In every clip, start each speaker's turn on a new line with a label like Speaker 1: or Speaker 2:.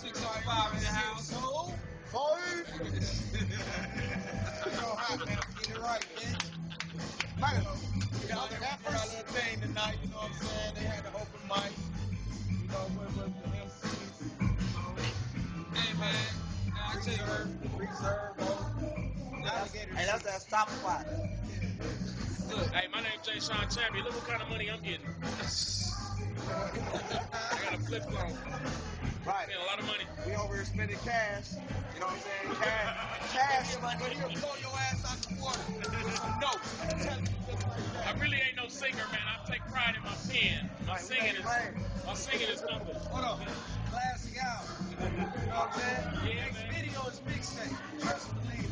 Speaker 1: 605 in the house.
Speaker 2: Fire!
Speaker 1: It's all hot, man. Get it right, bitch.
Speaker 2: Man,
Speaker 1: We out there for our little thing tonight, you know what I'm saying? They had the open mic, you know, with the MCs. Hey, man. I tell you, reserve, alligators.
Speaker 2: hey, that's that stop spot.
Speaker 3: Look, hey, my name's Jay Sean Champion. Look what kind of money I'm getting. I got a flip phone.
Speaker 2: Right.
Speaker 3: Man, a lot of money.
Speaker 2: We over here spending cash. You know what I'm saying? Cash money.
Speaker 1: But he'll blow your ass out the water with some notes. I'm telling you just like that.
Speaker 3: I really ain't no singer, man. I take pride in my pen. My singing is something.
Speaker 1: Hold on. Classy out. You know what I'm saying?
Speaker 3: Yeah,
Speaker 1: Next
Speaker 3: man.
Speaker 1: video is mixtape. Trust and believe it.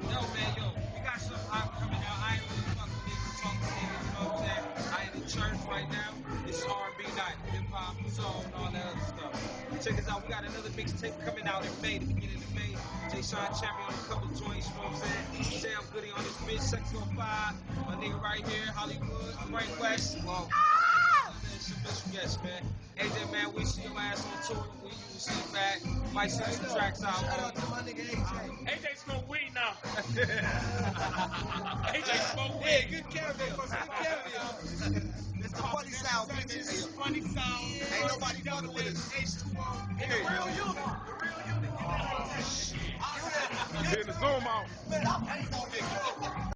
Speaker 1: Yo, man, we got something hot coming out. I ain't really fuck with niggas, talk to niggas, you know what I'm saying? I ain't in church right now. It's R&B night, hip-hop, soul, and all that other stuff. Check us out. We got another mixtape coming out in May, the beginning of May. Jay Sean Champion on a couple joints, you know what I'm saying? Sam Goody on this bitch, 605. My nigga right here, Hollywood, Frank West. Whoa. Special guest, man. AJ, man, we see your ass on tour. We usually see you back. Might send some tracks out.
Speaker 2: Shout out to my nigga AJ.
Speaker 3: AJ smoke weed now. AJ smoke
Speaker 1: Yeah,
Speaker 3: weed.
Speaker 1: good cameo. Good cameo.
Speaker 2: It's the funny sound, bitches.
Speaker 1: Funny sound.
Speaker 2: Ain't nobody fucking with us.
Speaker 1: H2O.
Speaker 2: Here.
Speaker 1: The real unit.
Speaker 3: Shit.
Speaker 4: Getting the zoom off.
Speaker 2: Man, I'm